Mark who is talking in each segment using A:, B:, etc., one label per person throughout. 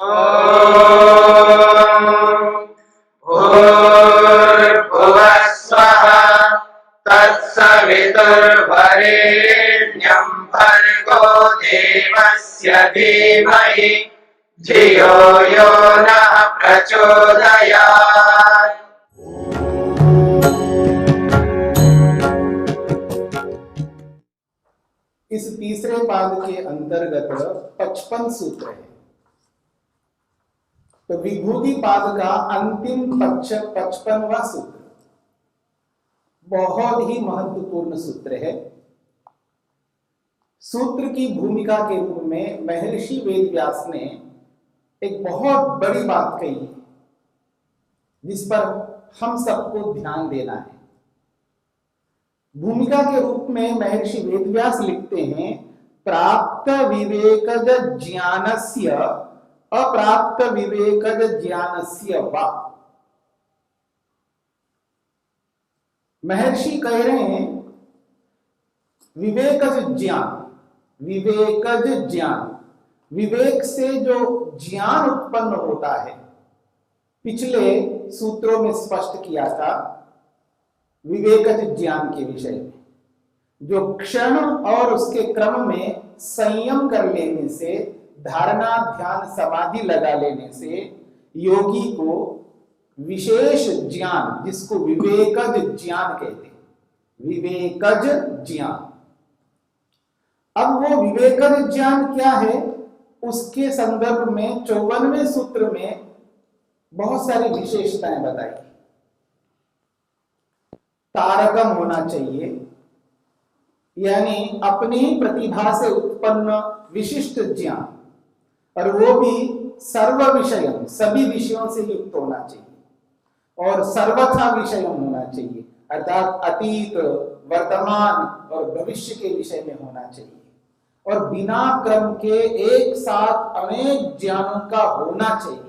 A: भूर्भुवः स्वः तत्सवितुर्वरेण्यं भर्गो देवस्य धीमहि धियो यो नः प्रचोदयात्।
B: इस तीसरे पाद के अंतर्गत 55 सूत्र है। तो विभूति पाद का अंतिम 55वां सूत्र बहुत ही महत्वपूर्ण सूत्र है। सूत्र की भूमिका के रूप में महर्षि वेदव्यास ने एक बहुत बड़ी बात कही है, जिस पर हम सबको ध्यान देना है। भूमिका के रूप में महर्षि वेदव्यास लिखते हैं, प्राप्त विवेकज ज्ञानस्य अप्राप्त विवेकज ज्ञानस्य वा। महर्षि कह रहे हैं विवेकज ज्ञान, विवेकज ज्ञान, विवेक से जो ज्ञान उत्पन्न होता है, पिछले सूत्रों में स्पष्ट किया था विवेकज ज्ञान के विषय में, जो क्षण और उसके क्रम में संयम कर लेने से, धारणा ध्यान समाधि लगा लेने से योगी को विशेष ज्ञान, जिसको विवेकज ज्ञान कहते हैं, विवेकज ज्ञान। अब वो विवेकज ज्ञान क्या है, उसके संदर्भ में 54वें सूत्र में बहुत सारी विशेषताएं बताई। तारकम होना चाहिए, यानी अपनी प्रतिभा से उत्पन्न विशिष्ट ज्ञान, और वो भी सर्व विषय, सभी विषयों से युक्त होना चाहिए, और सर्वथा विषय होना चाहिए, अर्थात अतीत, वर्तमान और भविष्य के विषय में होना चाहिए, और बिना क्रम के एक साथ अनेक ज्ञानों का होना चाहिए।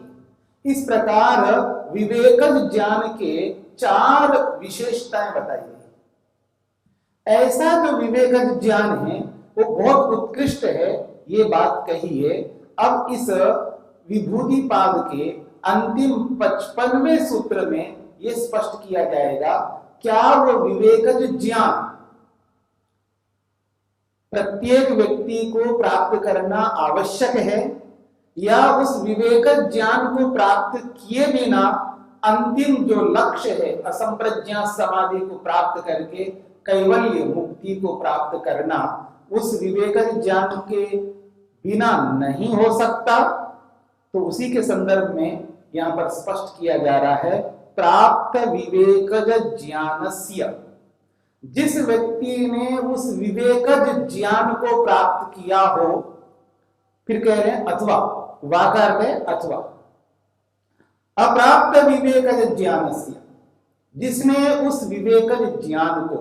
B: इस प्रकार विवेकज ज्ञान के 4 विशेषताएं बताई गई। ऐसा जो विवेकज ज्ञान है वो बहुत उत्कृष्ट है, ये बात कही है। अब इस विभूति पाद के अंतिम 55वें सूत्र में यह स्पष्ट किया जाएगा, क्या वो विवेकज ज्ञान प्रत्येक व्यक्ति को प्राप्त करना आवश्यक है, या उस विवेकज ज्ञान को प्राप्त किए बिना अंतिम जो लक्ष्य है असंप्रज्ञा समाधि को प्राप्त करके कैवल्य मुक्ति को प्राप्त करना, उस विवेकज ज्ञान के बिना नहीं हो सकता। तो उसी के संदर्भ में यहां पर स्पष्ट किया जा रहा है, प्राप्त विवेकज ज्ञानस्य। जिस व्यक्ति ने उस विवेकज ज्ञान को प्राप्त किया हो, फिर कह रहे हैं अथवा, वाकार है अथवा, अप्राप्त विवेकज ज्ञानस्य, जिसने उस विवेकज ज्ञान को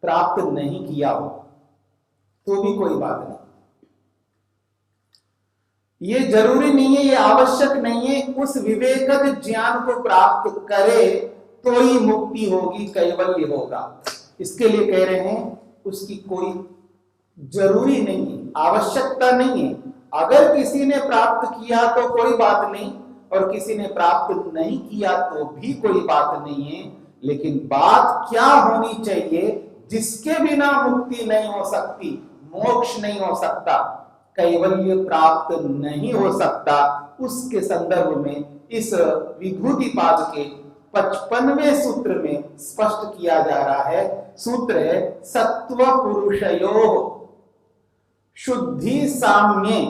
B: प्राप्त नहीं किया हो तो भी कोई बात नहीं। ये जरूरी नहीं है, ये आवश्यक नहीं है उस विवेकज ज्ञान को प्राप्त करे तो ही मुक्ति होगी, कैवल्य होगा। इसके लिए कह रहे हैं उसकी कोई जरूरी नहीं है, आवश्यकता नहीं है। अगर किसी ने प्राप्त किया तो कोई बात नहीं, और किसी ने प्राप्त नहीं किया तो भी कोई बात नहीं है। लेकिन बात क्या होनी चाहिए, जिसके बिना मुक्ति नहीं हो सकती, मोक्ष नहीं हो सकता, कैवल्य प्राप्त नहीं हो सकता, उसके संदर्भ में इस विभूति पाद के 55वें सूत्र में स्पष्ट किया जा रहा है। सूत्र है सत्व पुरुषयोः शुद्धि साम्ये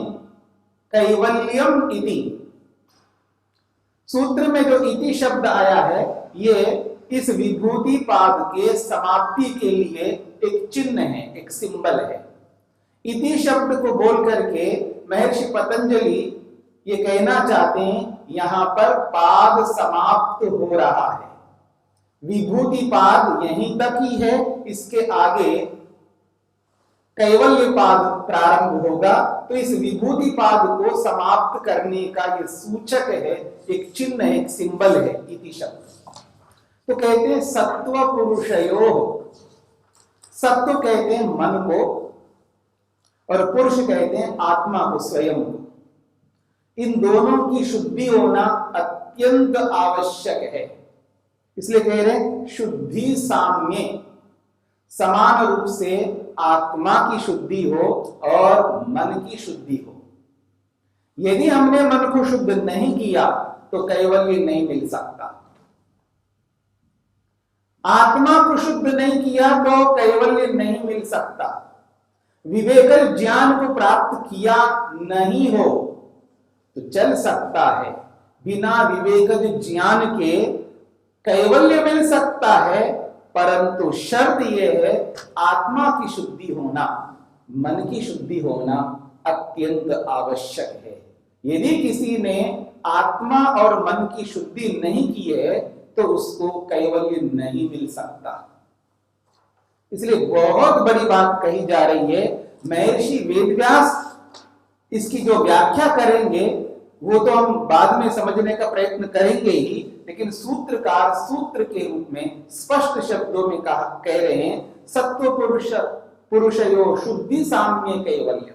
B: कैवल्यम इति। सूत्र में जो इति शब्द आया है, ये इस विभूति पाद के समाप्ति के लिए एक चिन्ह है, एक सिंबल है। इति शब्द को बोल करके महर्षि पतंजलि ये कहना चाहते हैं, यहां पर पाद समाप्त हो रहा है, विभूति पाद यहीं तक ही है, इसके आगे कैवल्य पाद प्रारंभ होगा। तो इस विभूति पाद को समाप्त करने का ये सूचक है, एक चिन्ह है, एक सिंबल है इति शब्द। तो कहते हैं सत्व पुरुषयोः, सत्व कहते हैं मन को, और पुरुष कहते हैं आत्मा को, स्वयं को। इन दोनों की शुद्धि होना अत्यंत आवश्यक है। इसलिए कह रहे हैं शुद्धि साम्य, समान रूप से आत्मा की शुद्धि हो और मन की शुद्धि हो। यदि हमने मन को शुद्ध नहीं किया तो कैवल्य नहीं मिल सकता। आत्मा को शुद्ध नहीं किया तो कैवल्य नहीं मिल सकता। विवेक ज्ञान को प्राप्त किया नहीं हो तो चल सकता है, बिना विवेक ज्ञान के कैवल्य मिल सकता है, परंतु शर्त यह है आत्मा की शुद्धि होना, मन की शुद्धि होना अत्यंत आवश्यक है। यदि किसी ने आत्मा और मन की शुद्धि नहीं की है तो उसको कैवल्य नहीं मिल सकता। इसलिए बहुत बड़ी बात कही जा रही है। महर्षि वेदव्यास इसकी जो व्याख्या करेंगे वो तो हम बाद में समझने का प्रयत्न करेंगे ही, लेकिन सूत्रकार सूत्र के रूप में स्पष्ट शब्दों में कह रहे हैं सत्व पुरुषयो शुद्धि साम्य कैवल्य।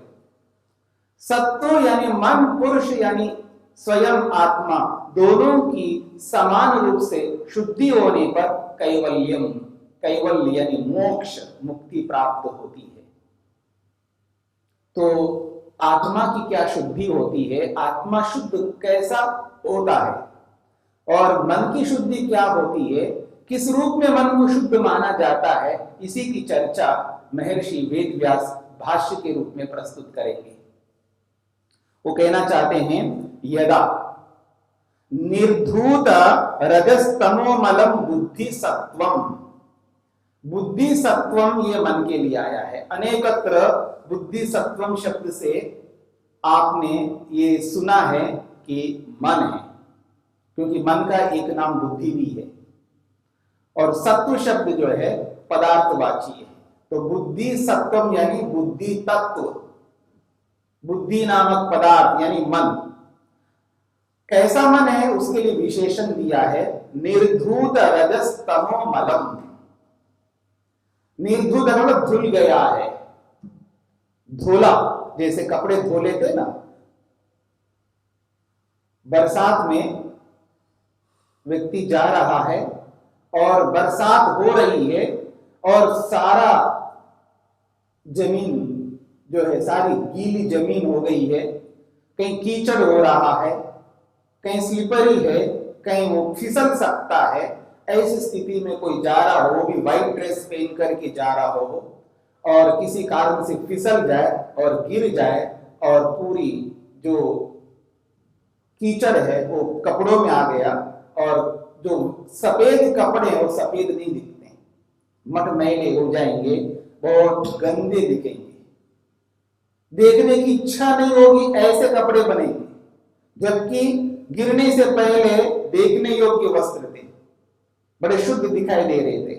B: सत्व यानी मन, पुरुष यानी स्वयं आत्मा, दोनों की समान रूप से शुद्धि होने पर कैवल्यम, कैवल्य यानी मोक्ष, मुक्ति प्राप्त होती है। तो आत्मा की क्या शुद्धि होती है, आत्मा शुद्ध कैसा होता है और मन की शुद्धि क्या होती है, किस रूप में मन को शुद्ध माना जाता है, इसी की चर्चा महर्षि वेदव्यास भाष्य के रूप में प्रस्तुत करेंगे। वो कहना चाहते हैं यदा निर्धूत रजस्तमोमलम बुद्धि सत्वम, बुद्धि सत्वम ये मन के लिए आया है। अनेकत्र बुद्धि सत्वम शब्द से आपने ये सुना है कि मन है, क्योंकि मन का एक नाम बुद्धि भी है, और सत्व शब्द जो है पदार्थवाची है। तो बुद्धि सत्वम यानी बुद्धि तत्व, बुद्धि नामक पदार्थ यानी मन। कैसा मन है उसके लिए विशेषण दिया है निर्धूत रजस्तमो मलम। निर्धूत मतलब धुल गया है, धोला, जैसे कपड़े धो लेते ना, बरसात में व्यक्ति जा रहा है और बरसात हो रही है और सारा जमीन जो है सारी गीली जमीन हो गई है, कहीं कीचड़ हो रहा है, कहीं स्लिपरी है, कहीं वो फिसल सकता है। ऐसी स्थिति में कोई जा रहा हो, वो भी व्हाइट ड्रेस पहन करके जा रहा हो और किसी कारण से फिसल जाए और गिर जाए और पूरी जो कीचड़ है वो कपड़ों में आ गया और जो सफेद कपड़े हैं वो सफेद नहीं दिखते, मटमैले हो जाएंगे, बहुत गंदे दिखेंगे, देखने की इच्छा नहीं होगी, ऐसे कपड़े बनेंगे, जबकि गिरने से पहले देखने योग्य वस्त्र थे, बड़े शुद्ध दिखाई दे रहे थे।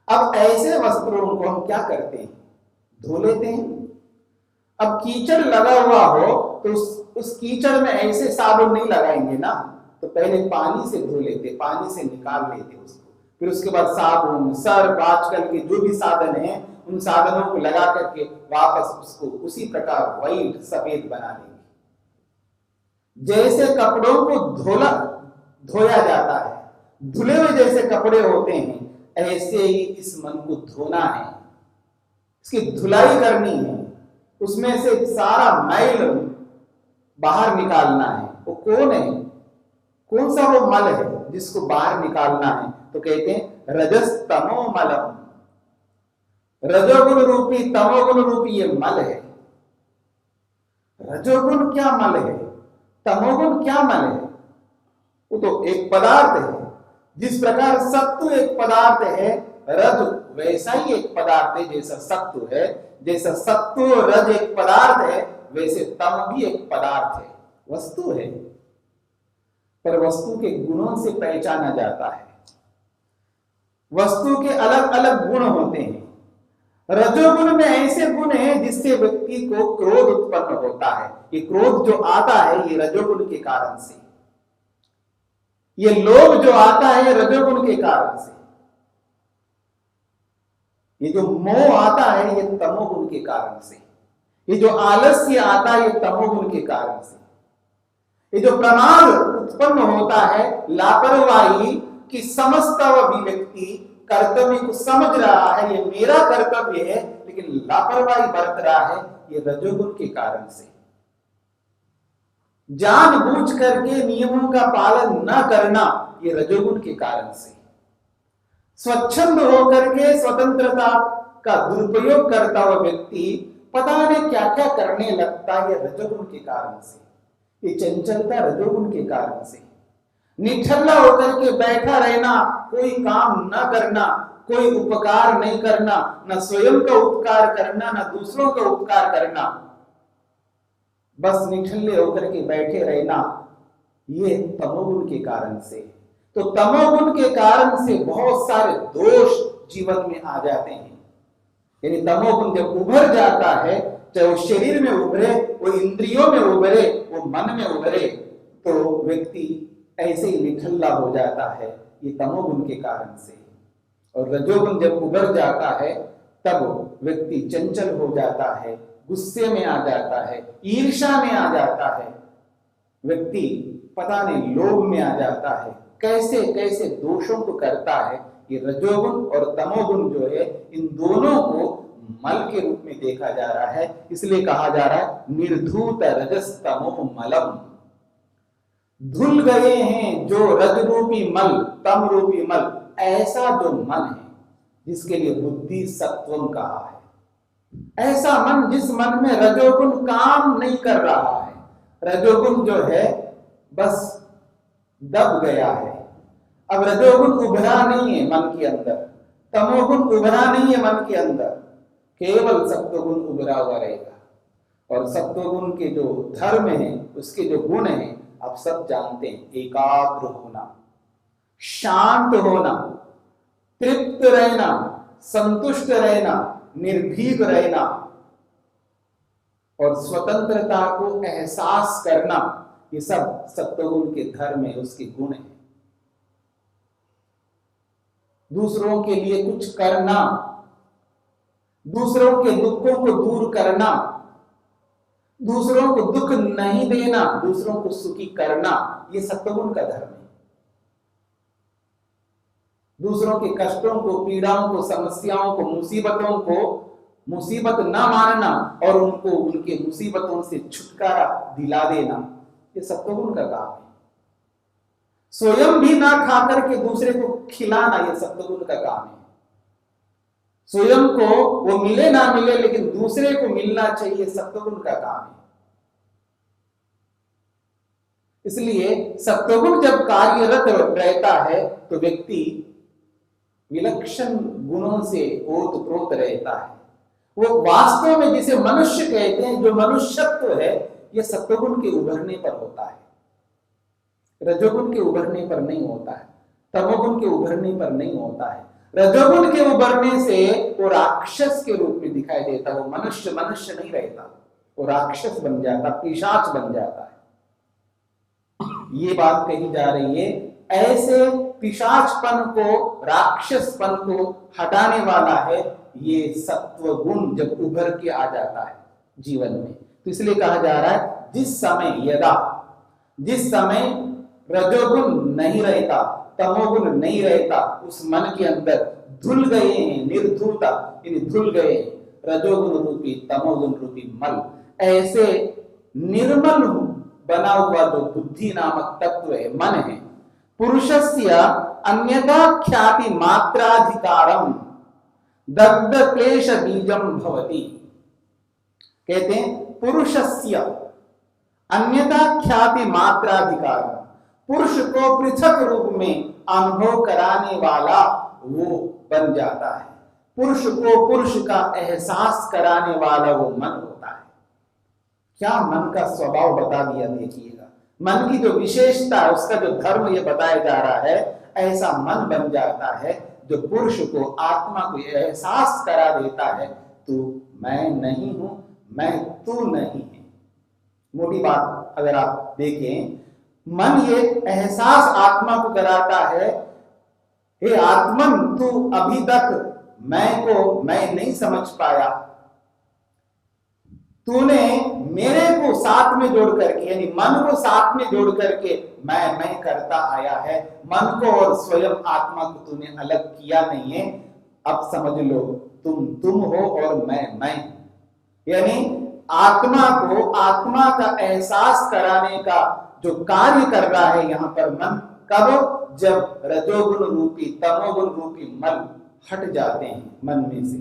B: अब ऐसे वस्त्रों को हम क्या करते हैं, धो लेते हैं। अब कीचड़ लगा हुआ हो तो उस कीचड़ में ऐसे साबुन नहीं लगाएंगे ना, तो पहले पानी से धो लेते, पानी से निकाल लेते उसको, फिर उसके बाद साबुन, सर्फ, आजकल के जो भी साधन हैं उन साधनों को लगा करके वापस उसको उसी प्रकार व्हाइट सफेद बना देंगे। जैसे कपड़ों को धोया जाता है, धुले हुए जैसे कपड़े होते हैं, ऐसे ही इस मन को धोना है, इसकी धुलाई करनी है, उसमें से सारा मैल बाहर निकालना है। वो कौन है, कौन सा वो मल है जिसको बाहर निकालना है? तो कहते हैं रजस तमो मलम, रजोगुण रूपी तमोगुण रूपी ये मल है। रजोगुण क्या मल है, तमोगुण क्या मल है? वो तो एक पदार्थ है। जिस प्रकार सत्व एक पदार्थ है, रज वैसा ही एक पदार्थ है जैसा सत्व है। जैसा सत्व रज एक पदार्थ है, वैसे तम भी एक पदार्थ है, वस्तु है, पर वस्तु के गुणों से पहचाना जाता है। वस्तु के अलग अलग गुण होते हैं। रजोगुण में ऐसे गुण हैं जिससे व्यक्ति को क्रोध उत्पन्न होता है। ये क्रोध जो आता है ये रजोगुण के कारण से, ये लोभ जो आता है रजोगुण के कारण से, ये जो मोह आता है ये तमोगुण के कारण से, ये जो आलस्य आता है ये तमोगुण के कारण से। ये जो प्रमाद उत्पन्न होता है, लापरवाही की समझता हुआ भी व्यक्ति कर्तव्य को समझ रहा है, ये मेरा कर्तव्य है, लेकिन लापरवाही बरत रहा है, ये रजोगुण के कारण से। जानबूझ करके नियमों का पालन न करना, ये रजोगुण के कारण से। स्वच्छंद होकर के स्वतंत्रता का दुरुपयोग करता हुआ व्यक्ति पता नहीं क्या क्या करने लगता है, रजोगुण के कारण से। ये चंचलता रजोगुण के कारण से। निठल्ला होकर के बैठा रहना, कोई काम न करना, कोई उपकार नहीं करना, न स्वयं का उपकार करना, न दूसरों का उपकार करना, बस निठल्ले होकर के बैठे रहना, ये तमोगुण के कारण से। तो तमोगुण के कारण से बहुत सारे दोष जीवन में आ जाते हैं। यानी तमोगुण जब उभर जाता है, चाहे वो शरीर में उभरे, वो इंद्रियों में उभरे, वो मन में उभरे, तो व्यक्ति ऐसे ही निठल्ला हो जाता है, ये तमोगुण के कारण से। और रजोगुण जब उभर जाता है, तब व्यक्ति चंचल हो जाता है, गुस्से में आ जाता है, ईर्ष्या में आ जाता है, व्यक्ति पता नहीं लोभ में आ जाता है, कैसे कैसे दोषों को करता है। ये रजोगुण और तमोगुण जो है, इन दोनों को मल के रूप में देखा जा रहा है। इसलिए कहा जा रहा है निर्धूत रजस तमो मलम। धुल गए हैं जो रज रूपी मल, तम रूपी मल, ऐसा जो मन है जिसके लिए बुद्धि सत्वम कहा है। ऐसा मन जिस मन में रजोगुण काम नहीं कर रहा है, रजोगुण जो है बस दब गया है। अब रजोगुण उभरा नहीं है मन के अंदर, तमोगुण उभरा नहीं है मन के अंदर, केवल सत्वगुण उभरा हुआ रहेगा। और सत्वगुण के जो धर्म है, उसके जो गुण हैं, आप सब जानते हैं। एकाग्र होना, शांत होना, तृप्त रहना, संतुष्ट रहना, निर्भीक रहना और स्वतंत्रता को एहसास करना, ये सब सत्वगुण के धर्म है, उसके गुण है। दूसरों के लिए कुछ करना, दूसरों के दुखों को दूर करना, दूसरों को दुख नहीं देना, दूसरों को सुखी करना, ये सत्वगुण का धर्म है। दूसरों के कष्टों को, पीड़ाओं को, समस्याओं को, मुसीबतों को मुसीबत ना मानना और उनको उनके मुसीबतों से छुटकारा दिला देना, ये सत्वगुण का काम है। स्वयं भी ना खाकर के दूसरे को खिलाना, ये सत्वगुण का काम है। स्वयं को वो मिले ना मिले, लेकिन दूसरे को मिलना चाहिए, सत्वगुण का काम है। इसलिए सत्वगुण जब कार्यरत रहता है तो व्यक्ति विलक्षण गुणों से ओतप्रोत रहता है। वो वास्तव में जिसे मनुष्य कहते हैं, जो मनुष्यत्व है, यह सत्वगुण के उभरने पर होता है, रजोगुण के उभरने पर नहीं होता है, तमोगुण के उभरने पर नहीं होता है। रजोगुण के उभरने से वो राक्षस के रूप में दिखाई देता, वो मनुष्य नहीं रहता, वो राक्षस बन जाता, पिशाच बन जाता है। ये बात कही जा रही है, ऐसे पिशाचपन को, राक्षसपन को हटाने वाला है ये सत्व गुण जब उभर के आ जाता है जीवन में। तो इसलिए कहा जा रहा है जिस समय रजोगुण नहीं रहता, तमोगुण नहीं रहता, उस मन के अंदर धुल गए हैं, निर्धूता यानी धुल गए रजोगुण रूपी, तमोगुण रूपी मल। ऐसे निर्मल बना हुआ जो बुद्धि नामक तत्व है, मन है, पुरुषस्य अन्यथा ख्याति मात्राधिकारम दग्ध क्लेश बीजम भवति। कहते हैं पुरुषस्य अन्यथा ख्याति मात्राधिकारम, पुरुष को पृथक रूप में अनुभव कराने वाला वो बन जाता है। पुरुष को पुरुष का एहसास कराने वाला वो मन होता है। क्या मन का स्वभाव बता दिया, देखिएगा। मन की जो विशेषता है, उसका जो धर्म ये बताया जा रहा है, ऐसा मन बन जाता है जो पुरुष को, आत्मा को एहसास करा देता है, तू मैं नहीं हूं, मैं तू नहीं है। मोटी बात अगर आप देखें, मन ये एहसास आत्मा को कराता है, हे आत्मन, तू अभी तक मैं को मैं नहीं समझ पाया, तूने मेरे को साथ में जोड़ करके, यानी मन को साथ में जोड़ करके मैं करता आया है। मन को और स्वयं आत्मा को तूने अलग किया नहीं है। अब समझ लो, तुम हो और मैं हूं। यानी आत्मा को, आत्मा का एहसास कराने का जो कार्य कर रहा है यहां पर मन, कब? जब रजोगुण रूपी तमोगुण रूपी मल हट जाते हैं मन में से।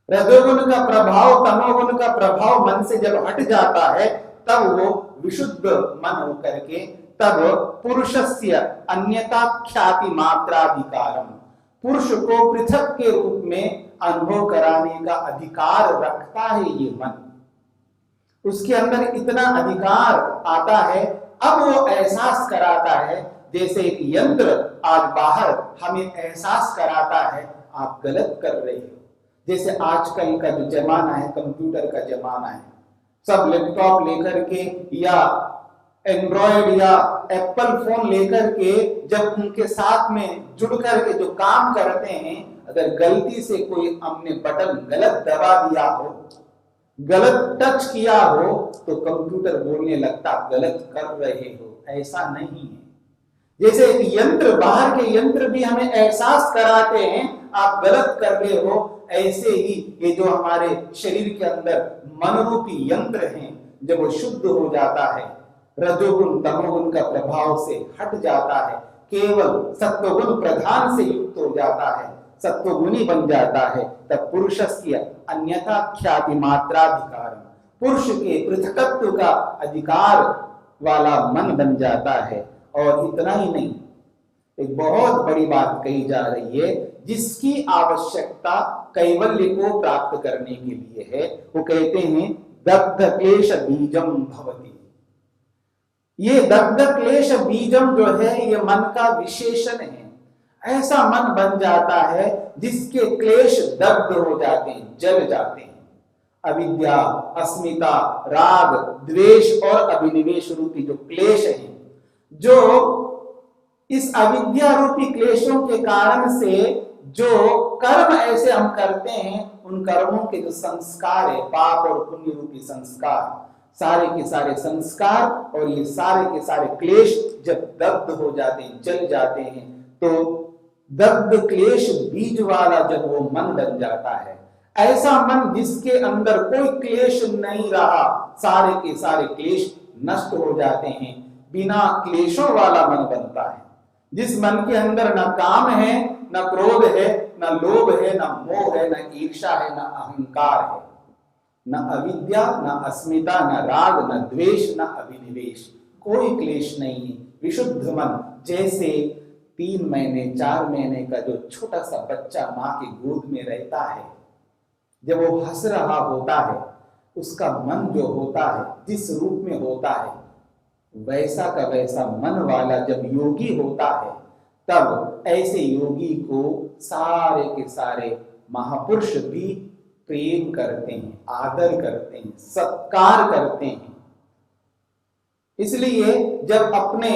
B: रजोगुण का प्रभाव, तमोगुण का प्रभाव मन से जब हट जाता है, तब वो विशुद्ध मन होकर के तब पुरुषस्य अन्यथा ख्याति मात्राधिकारम, पुरुष को पृथक के रूप में अनुभव कराने का अधिकार रखता है ये मन। उसके अंदर इतना अधिकार आता है, अब वो एहसास कराता है। जैसे एक यंत्र आज बाहर हमें एहसास कराता है आप गलत कर रहे हो। जैसे आजकल का जो जमाना है, कंप्यूटर का जमाना है, सब लैपटॉप लेकर के या एंड्रॉयड या एप्पल फोन लेकर के जब उनके साथ में जुड़ करके जो काम करते हैं, अगर गलती से कोई हमने बटन गलत दबा दिया हो, गलत टच किया हो, तो कंप्यूटर बोलने लगता गलत कर रहे हो। ऐसा नहीं है। जैसे एक यंत्र, बाहर के यंत्र भी हमें एहसास कराते हैं आप गलत कर रहे हो, ऐसे ही ये जो हमारे शरीर के अंदर मन रूपी यंत्र हैं, जब वो शुद्ध हो जाता है, रजोगुण तमोगुण का प्रभाव से हट जाता है, केवल सत्वगुण प्रधान से युक्त हो जाता है, सत्वगुणी बन जाता है, तब पुरुषस्य अन्यथा ख्याति मात्राधिकार, पुरुष के पृथकत्व का अधिकार वाला मन बन जाता है। और इतना ही नहीं, एक बहुत बड़ी बात कही जा रही है जिसकी आवश्यकता कैवल्य को प्राप्त करने के लिए है। वो कहते हैं दग्ध क्लेश बीजम भवति। ये दग्ध क्लेश बीजम जो है ये मन का विशेषण है। ऐसा मन बन जाता है जिसके क्लेश दग्ध हो जाते हैं, जल जाते हैं। अविद्या, अस्मिता, राग, द्वेष और अभिनिवेश रूपी जो क्लेश है, जो इस अविद्या रूपी क्लेशों के कारण से जो कर्म ऐसे हम करते हैं, उन कर्मों के जो संस्कार है, पाप और पुण्य रूपी संस्कार, सारे के सारे संस्कार और ये सारे के सारे क्लेश जब दग्ध हो जाते हैं, जल जाते हैं, तो दग्ध क्लेश बीज वाला जब वो मन बन जाता है, ऐसा मन जिसके अंदर कोई क्लेश नहीं रहा, सारे के सारे क्लेश नष्ट हो जाते हैं, बिना क्लेशों वाला मन बनता है। जिस मन के अंदर न काम है, न क्रोध है, न लोभ है, न मोह है, न ईर्ष्या है, न अहंकार है, न अविद्या, न अस्मिता, न राग, न द्वेष, न अभिनिवेश, कोई क्लेश नहीं है। विशुद्ध मन, जैसे 3 महीने 4 महीने का जो छोटा सा बच्चा माँ की गोद में रहता है, जब वो हंस रहा होता है, उसका मन जो होता है, जिस रूप में होता है, वैसा का वैसा मन वाला जब योगी होता है, तब ऐसे योगी को सारे के सारे महापुरुष भी प्रेम करते हैं, आदर करते हैं, सत्कार करते हैं। इसलिए जब अपने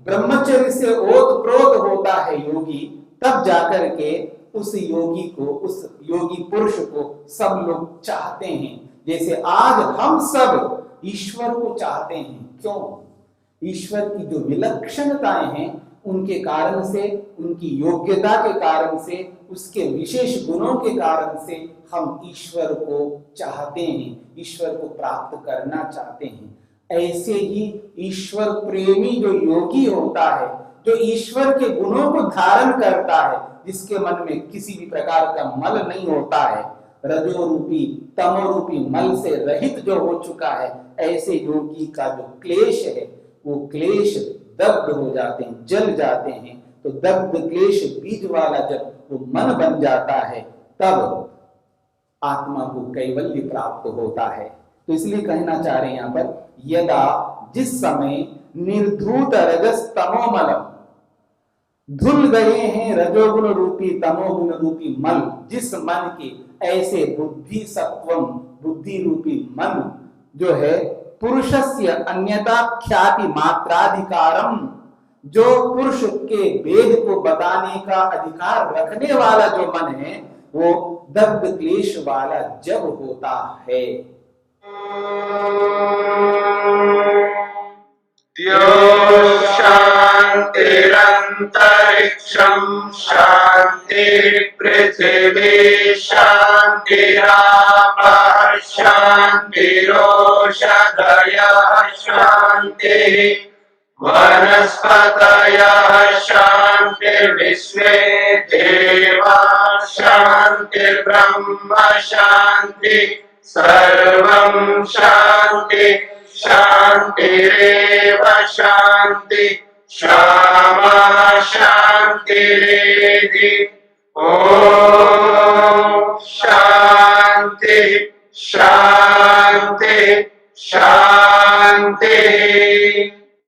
B: ब्रह्मचर्य से ओतप्रोत होता है योगी, तब जाकर के उस योगी को, उस योगी पुरुष को सब लोग चाहते हैं। जैसे आज हम सब ईश्वर को चाहते हैं। क्यों? ईश्वर की जो विलक्षणताएं हैं उनके कारण से, उनकी योग्यता के कारण से, उसके विशेष गुणों के कारण से हम ईश्वर को चाहते हैं, ईश्वर को प्राप्त करना चाहते हैं। ऐसे ही ईश्वर प्रेमी जो योगी होता है, जो ईश्वर के गुणों को धारण करता है, जिसके मन में किसी भी प्रकार का मल नहीं होता है, रजो रूपी तमो रूपी मल से रहित जो हो चुका है, ऐसे योगी का जो क्लेश है, वो क्लेश दग्ध हो जाते हैं, जल जाते हैं। तो दग्ध क्लेश बीज वाला जब वो मन बन जाता है, तब आत्मा को कैवल्य प्राप्त होता है। तो इसलिए कहना चाह रहे हैं यहां पर, यदा, जिस समय निर्धूत रजस तमोमलम, धुल गए हैं रजोगुण रूपी तमोगुण रूपी मल, जिस मन के, ऐसे बुद्धि सत्वम, बुद्धि रूपी मन जो है, पुरुषस्य अन्यथा ख्याति मात्राधिकारम, जो पुरुष के भेद को बताने का अधिकार रखने वाला जो मन है, वो दग्ध क्लेश वाला जब होता है,
A: शान्तिरन्तरिक्षं शान्ति पृथिवी शान्तिरापः शान्तिरोषधयः शान्तिः वनस्पतयः शान्तिर्विश्वे देवाः शान्तिर्ब्रह्म शान्ति सर्वं शान्ति शान्तिरेव शान्ति क्षमा शान्तिरेधि ॐ शान्ति शान्ति शान्तिः